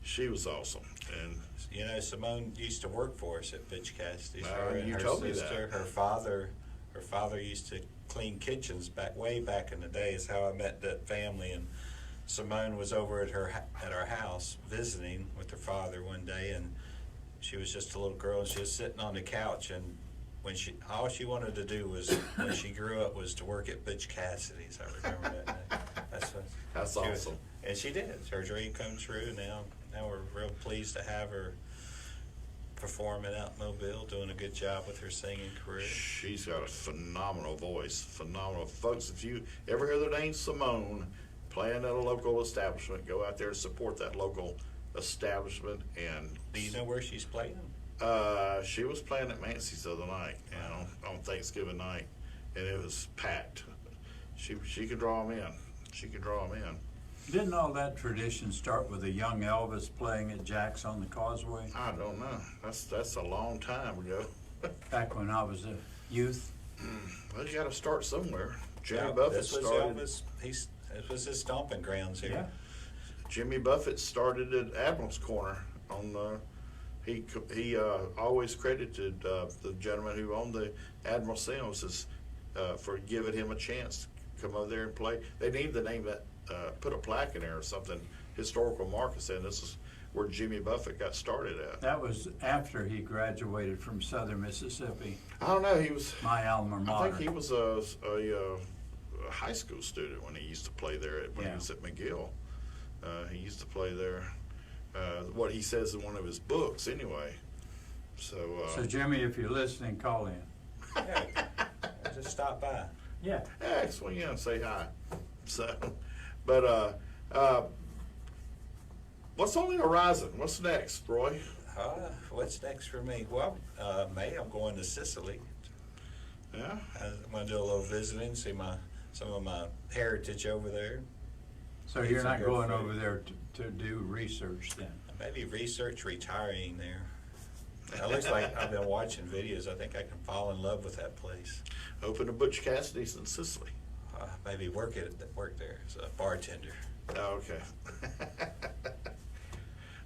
she was awesome. And You know, Simone used to work for us at Butch Cassidys. You Her told me sister, that. her father used to clean kitchens way back in the day. Is how I met that family. And Simone was over at our house visiting with her father one day, and she was just a little girl, and she was sitting on the couch, and all she wanted to do was when she grew up was to work at Butch Cassidys. I remember that. That's awesome. And she did. Her dream come true. Now we're real pleased to have her performing out in Mobile, doing a good job with her singing career. she's got a phenomenal voice. Phenomenal. Folks, if you ever hear the name Simone playing at a local establishment, go out there and support that local establishment. And Do you know where she's playing? she was playing at Mancy's the other night, on Thanksgiving night, and it was packed. She could draw them in. She could draw them in. Didn't all that tradition start with a young Elvis playing at Jack's on the Causeway? I don't know. That's a long time ago. Back when I was a youth. Well, you got to start somewhere. Jimmy Yeah, Buffett this was started. Elvis. It was his stomping grounds here. Yeah. Jimmy Buffett started at Admiral's Corner. He always credited the gentleman who owned the Admiral Sims for giving him a chance to come over there and play. They need to name that, put a plaque in there or something, historical marker saying this is where Jimmy Buffett got started at. That was after he graduated from Southern Mississippi. I don't know. He was my alma mater. I think he was a high school student when he used to play there when he was at McGill. He used to play there. What he says in one of his books, anyway. So Jimmy, if you're listening, call in. Yeah, just stop by. Yeah. Swing in and say hi. So, but what's on the horizon? What's next, Roy? What's next for me? Well, May I'm going to Sicily. Yeah. I'm going to do a little visiting, see some of my heritage over there. So you're not going over there to do research then? Maybe research retiring there. It looks like I've been watching videos. I think I can fall in love with that place. Open a Butch Cassidys in Sicily. Maybe work there as a bartender. Oh, okay.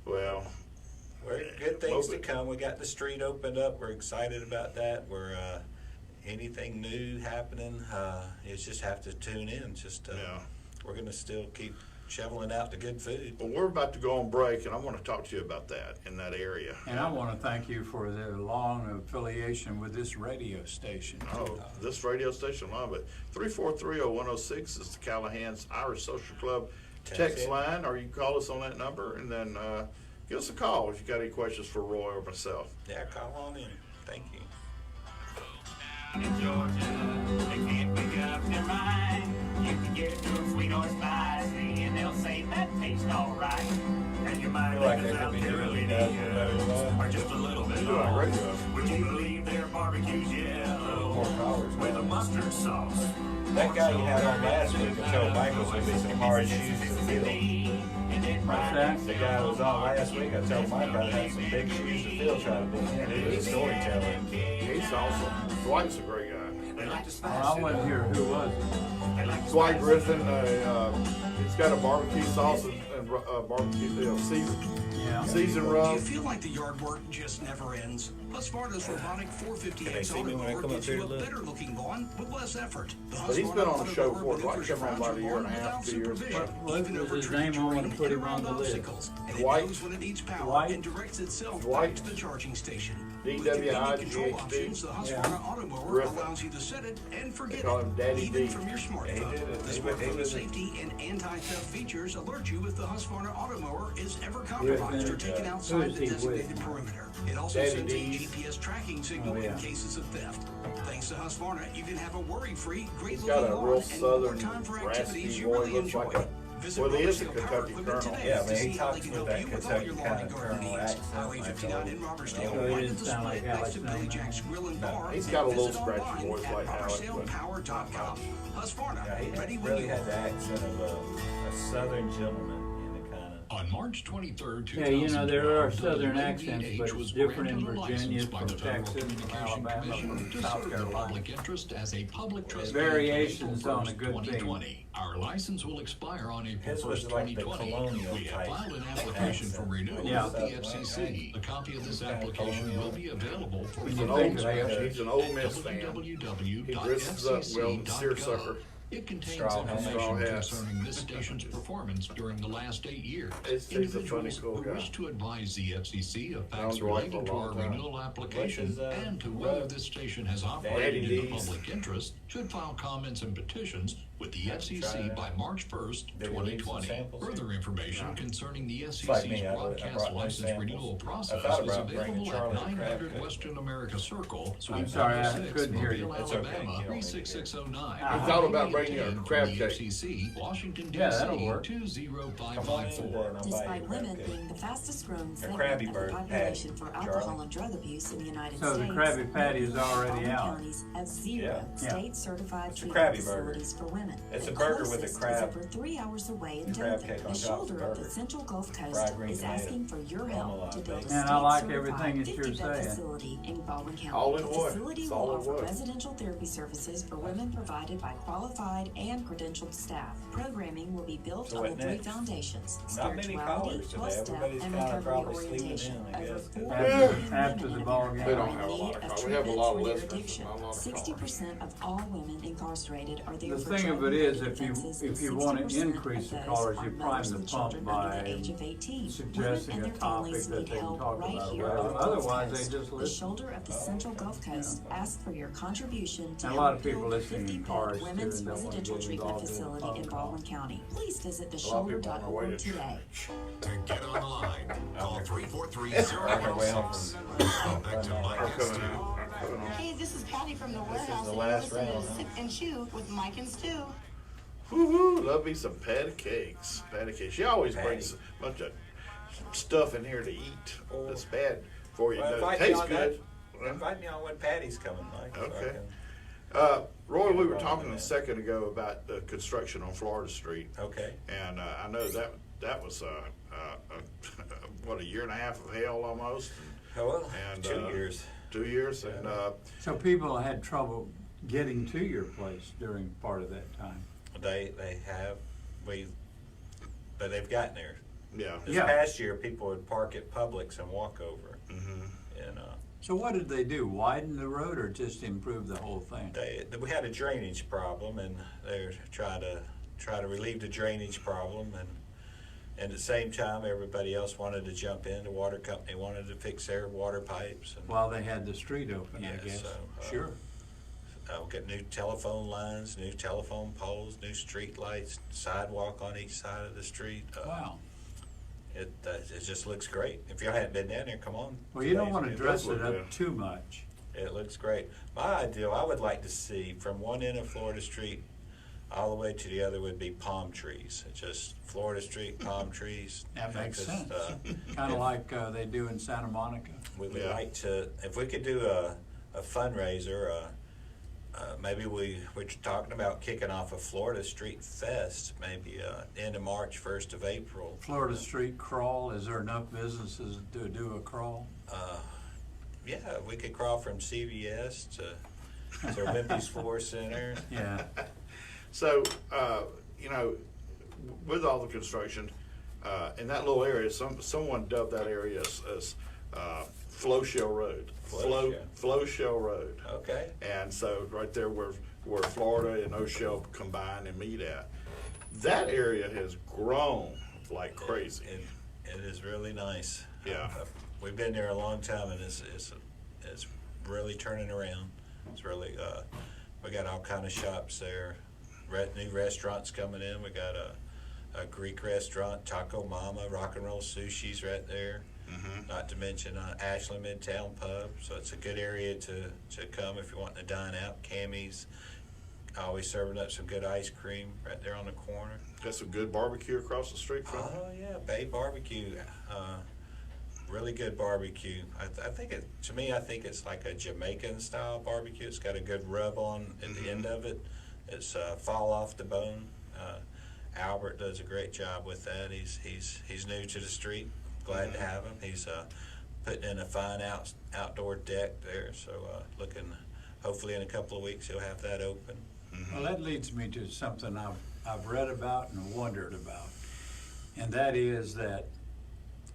Well, good things to come. We got the street opened up. We're excited about that. We're anything new happening, you just have to tune in. We're going to still keep shoveling out the good food. Well, we're about to go on break, and I want to talk to you about that in that area. And I want to thank you for the long affiliation with this radio station. Oh, this radio station, love it. 3430106 is the Callahan's Irish Social Club text line, or you can call us on that number, and then give us a call if you got any questions for Roy or myself. Yeah, call on in. Thank you. In Georgia, they can't make up their mind. You can get real sweet or spicy, and they'll say that tastes alright. And you might like think they about could be their doing videos, or just a little bit off. Would you believe their barbecue's yellow with a mustard sauce? That guy you had on last week, I told Michael's going to be some hard shoes to fill. What's that? The guy who was on last week, I told Mike I had some big shoes to fill trying to be in. He was a storyteller. He's awesome. Dwight's a great guy. I wasn't here. Who was it? Dwight Griffin. He's got a barbecue sauce and barbecue season rub. Do you feel like the yard work just never ends? Husqvarna's robotic 450X automower gives you a better looking lawn with less effort. But he's been on the show before. Dwight's been on about a year and a half, 2 years. What was his name? I want to put him on the list. Dwight. When it needs power and directs itself back to the charging station. With convenient control options, the Husqvarna Automower allows you to set it and forget it, even from your smartphone. The smartphone safety and anti-theft features alert you if the Husqvarna Automower is ever compromised or taken outside the designated perimeter. It also sends a GPS tracking signal in cases of theft. Thanks to Husqvarna, you can have a worry-free, great-looking lawn and more time for activities you really enjoy. Well, he is a Kentucky Colonel. Yeah, I mean, he talks with that Kentucky kind of Colonel accent. No, he didn't sound like Alex. No, he's got a little scratchy voice like Alex. Yeah, he really had the accent of a southern gentleman. On March 23rd, Yeah, you know, there are southern accents, but it's different in Virginia, from Texas, from Alabama, from South Carolina. Public interest as a public trust Variations on a good thing. Our license will expire on April His 1st, was like the 2020. colonial We have type filed an application for renewal with the FCC. A copy of this application will be available for He's an Ole Miss fan. He dresses up well, seersucker. It contains information concerning this station's performance during the last 8 years. Individuals who wish to advise the FCC of facts related to our renewal application and to whether this station has operated in the public interest should file comments and petitions with the FCC by March 1st, 2020. Further information concerning the FCC's broadcast license renewal process is available at 900 Western America Circle, I'm sorry, I couldn't hear you. Alabama 36609. He thought about bringing a crab cake. FCC, Washington, D.C. Yeah, that'll work. 20554. Despite women being the fastest growing segment Krabby of Bird the population for alcohol and drug abuse in the United So States, the Krabby Patty is already all out. counties have zero state-certified It's a treatment Krabby Burger. facilities for women. women. It's The a burger with a closest crab- is over 3 hours away in crab Dothan. cake on The top of shoulder the of the burger. Central Gulf Coast Fried green is tomato. asking for your help to build a And I like state-certified everything that you're 50-bed saying. facility in Baldwin County. All in The one. facility It's will all in offer one. residential therapy services for women provided by qualified and credentialed staff. Programming will be built So on the what 3 next? foundations: Not many spirituality, callers today. 12-step, Everybody's and kinda recovery probably sleeping orientation. in, I Over guess. 4 After- million after women the in ball America game. They don't are have a in lot need of of callers. We have a treatment lot of for their listeners, addiction. not a lot of 60% of all women incarcerated are there The for thing of it is, drug-related if you offenses. want to 60% increase of the those callers, are you prime mothers the with pump children under the by age of 18. suggesting Women a and their topic families that need they can help talk right about. here Well, on the Gulf otherwise, Coast. they just The listen. shoulder of the Central Gulf Coast asks for your contribution to And a lot help of people build a listening in 50-bed cars, too, women's and don't wanna residential get treatment involved in the facility phone in call. Baldwin County. Please visit A lot of people on their way theshoulder.org to today. To get on the line, call 343-0106. Back to Mike and Stu. Hey, this is Patty from the This is warehouse, the and last you're listening round, to Sip and Chew with Mike and Stu. Woo-hoo, love me some patty cakes. Patty cakes. She always brings a bunch of stuff in here to eat that's bad for you. Well, It invite me tastes on good. that. Invite me on when Patty's coming, Mike. so I Okay. can- Roy, we were Right, talking man. a second ago about the construction on Florida Street. Okay. And I know that was what, a year and a half of hell almost. Oh, well, And 2 years. 2 years, and So people had trouble getting to your place during part of that time. They have, but they've gotten there. yeah. This Yeah. past year, people would park at Publix and walk over. Mm-hmm. And So what did they do? Widen the road or just improve the whole thing? we had a drainage problem, and they're trying to relieve the drainage problem, and at the same time, everybody else wanted to jump in. The water company wanted to fix their water pipes. And, While they had the street open, I Yeah, guess. so, Sure. we'll get new telephone lines, new telephone poles, new street lights, sidewalk on each side of the street. Wow. It just looks great. If you hadn't been down there, come on. Well, you don't want to It dress does it look up good. too much. It looks great. My ideal, I would like to see from one end of Florida Street all the way to the other would be palm trees. It's just Florida Street, palm trees. That makes Because, sense. Kind of like they do in Santa Monica. We would like to, if we could do a fundraiser, maybe we're talking about kicking off a Florida Street Fest, maybe end of March, 1st of April. Florida Street crawl, is there enough businesses to do a crawl? Yeah, we could crawl from CVS to Wimpy's Floor Center. Yeah. So, with all the construction, in that little area, someone dubbed that area as Flow Shell Road. Flow Shell Road. Okay. And so right there where Florida and O'Shell combine and meet at, that area has grown like crazy. It is really nice. Yeah. We've been there a long time, and it's really turning around. It's really, we got all kind of shops there, new restaurants coming in. We got a Greek restaurant, Taco Mama, Rock and Roll Sushi's right there. Mm-hmm. Not to mention Ashland Midtown Pub, so it's a good area to come if you want to dine out. Cammy's always serving up some good ice cream right there on the corner. Got some good barbecue across the street from it. Oh yeah, Bay Barbecue, really good barbecue. I think I think it's like a Jamaican style barbecue. It's got a good rub on at the end of it. It's fall off the bone. Albert does a great job with that. He's new to the street. Glad to have him. He's putting in a fine outdoor deck there. So looking, hopefully in a couple of weeks he'll have that open. Well, that leads me to something I've read about and wondered about, and that is that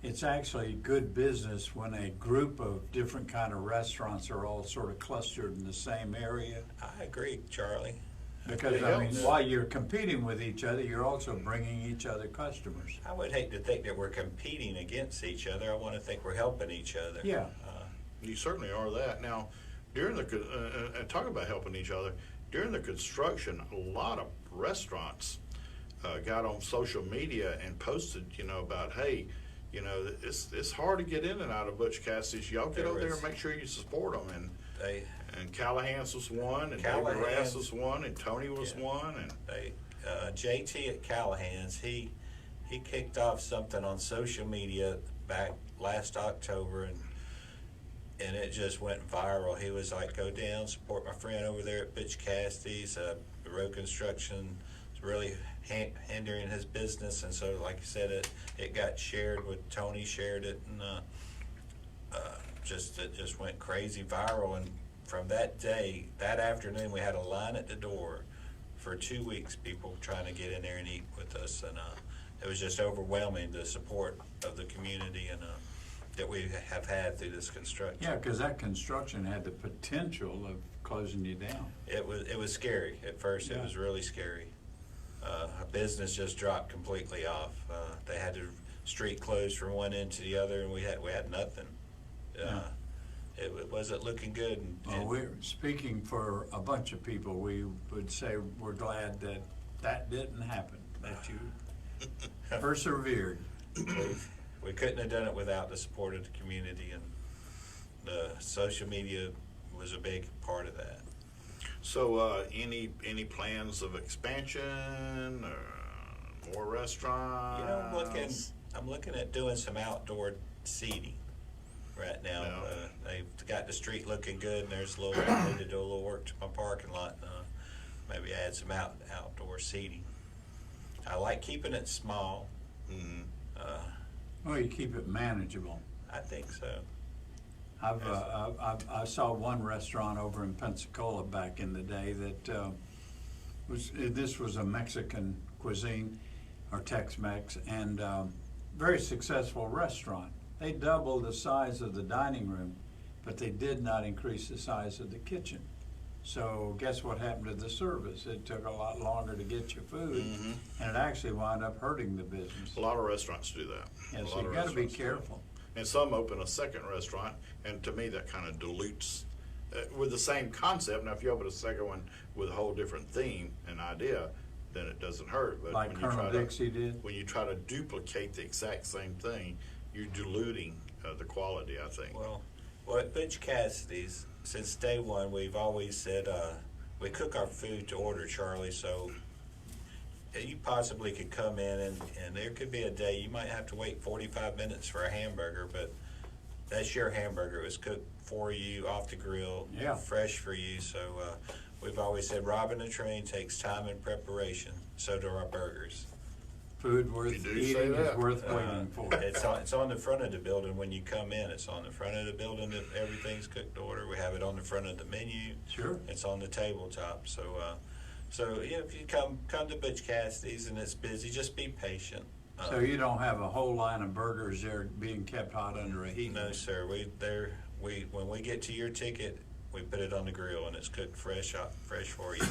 it's actually good business when a group of different kind of restaurants are all sort of clustered in the same area. I agree, Charlie. Because, I mean, while you're competing with each other, you're also bringing each other customers. I would hate to think that we're competing against each other. I want to think we're helping each other. Yeah. You certainly are that. Now, during the talking about helping each other, during the construction, a lot of restaurants got on social media and posted, about, hey, it's hard to get in and out of Butch Cassidys. Y'all get over there and make sure you support them. And Callahan's was one, and David Rass was one, and Tony was one, and JT at Callahan's, he kicked off something on social media back last October, and it just went viral. He was like, "Go down, support my friend over there at Butch Cassidys. the road construction is really hindering his business, and so, like you said, it got shared with Tony, shared it, and it just went crazy viral. And from that day, that afternoon, we had a line at the door for 2 weeks, people trying to get in there and eat with us, and it was just overwhelming, the support of the community and that we have had through this construction. Yeah, because that construction had the potential of closing you down. It was scary at first. Yeah. It was really scary. A business just dropped completely off. They had the street closed from one end to the other, and we had nothing. It wasn't looking good. Well, we're speaking for a bunch of people. We would say we're glad that didn't happen, that you persevered. We couldn't have done it without the support of the community, and the social media was a big part of that. So, any plans of expansion or more restaurants? You know, I'm looking at doing some outdoor seating right now. No. They've got the street looking good, and there's I need to do a little work to my parking lot. Maybe add some outdoor seating. I like keeping it small. Mm-hmm. Well, you keep it manageable. I think so. I saw one restaurant over in Pensacola back in the day that this was a Mexican cuisine or Tex-Mex, and very successful restaurant. They doubled the size of the dining room, but they did not increase the size of the kitchen. So guess what happened to the service? It took a lot longer to get your food, and it actually wound up hurting the business. A lot of restaurants do that. Yeah, so you got to be careful. And some open a second restaurant, and to me that kind of dilutes with the same concept. Now, if you open a second one with a whole different theme and idea, then it doesn't hurt. But like Colonel Dixie did? When you try to duplicate the exact same thing, you're diluting the quality, I think. Well, at Butch Cassidys, since day one, we've always said we cook our food to order, Charlie, so you possibly could come in and there could be a day you might have to wait 45 minutes for a hamburger, but that's your hamburger. It was cooked for you, off the grill, fresh for you. So we've always said robbing a train takes time and preparation. So do our burgers. Food worth eating is worth waiting for. It's on the front of the building when you come in. It's on the front of the building that everything's cooked to order. We have it on the front of the menu. Sure. It's on the tabletop. So yeah, if you come to Butch Cassidys and it's busy, just be patient. So you don't have a whole line of burgers there being kept hot under a heat? No, sir. When we get to your ticket, we put it on the grill and it's cooked fresh for you.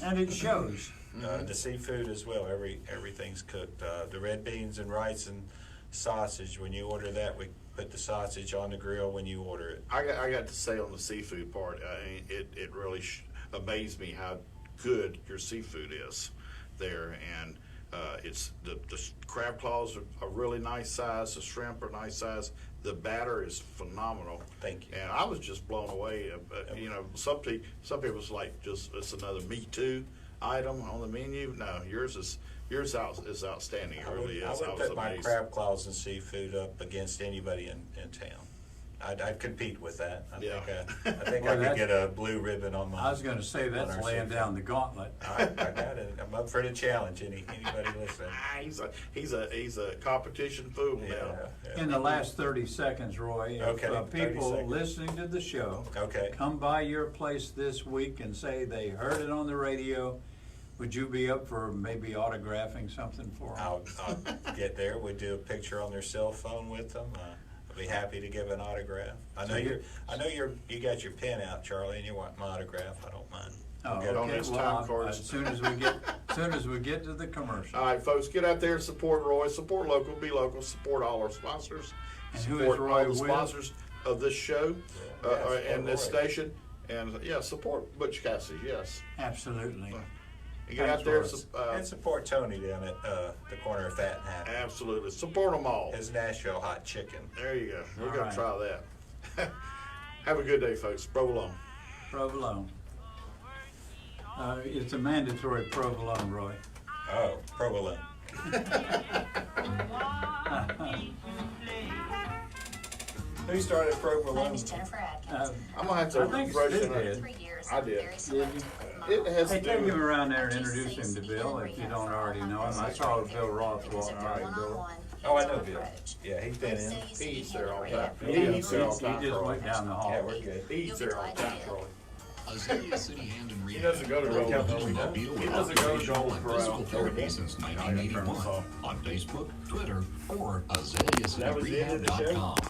And it shows. The seafood as well. Everything's cooked. The red beans and rice and sausage. When you order that, we put the sausage on the grill when you order it. I got to say on the seafood part, it really amazed me how good your seafood is there, and it's the crab claws are really nice size. The shrimp are nice size. The batter is phenomenal. Thank you. And I was just blown away. You know, some people was like, just it's another Me Too item on the menu. No, yours is outstanding. It really is. I would put my crab claws and seafood up against anybody in town. I'd compete with that. I think I could get a blue ribbon on my. I was going to say that's laying down the gauntlet. I got it. I'm up for the challenge. Anybody listening? He's a competition fool now. Yeah. In the last 30 seconds, Roy, if people listening to the show come by your place this week and say they heard it on the radio, would you be up for maybe autographing something for them? I'll get there. We'd do a picture on their cell phone with them. Be happy to give an autograph. I know you got your pen out, Charlie, and you want my autograph. I don't mind. Get on this time card as soon as we get to the commercial. All right, folks, get out there and support Roy. Support local. Be local. Support all our sponsors. And support who is Roy all the sponsors of this show and this station. And support Butch Cassidys. Yes, absolutely. You get out there and support Tony down at the corner of Fat and Happy. Absolutely. Support them all. His Nashville hot chicken. There you go. We're going to try that. Have a good day, folks. Provolone. Provolone. It's a mandatory provolone, Roy. Oh, provolone. Who started provolone? My name is Jennifer Adkins. I'm going to have to refresh it. I did. It has Hey, to take do him around there and introduce him to Bill if you don't already know him. I saw Bill Roth walking by the door. Oh, I know Bill. Yeah, he's been in. He eats there all the time. He eats there all the time. just went down the hall. Yeah, we're good. He eats there all the time, Charlie. Azalea City Hand and He doesn't go to Gold. He doesn't go to Gold Physical Corral. therapy since 1981 on Facebook, Twitter, or AzaleaCityRehab.com.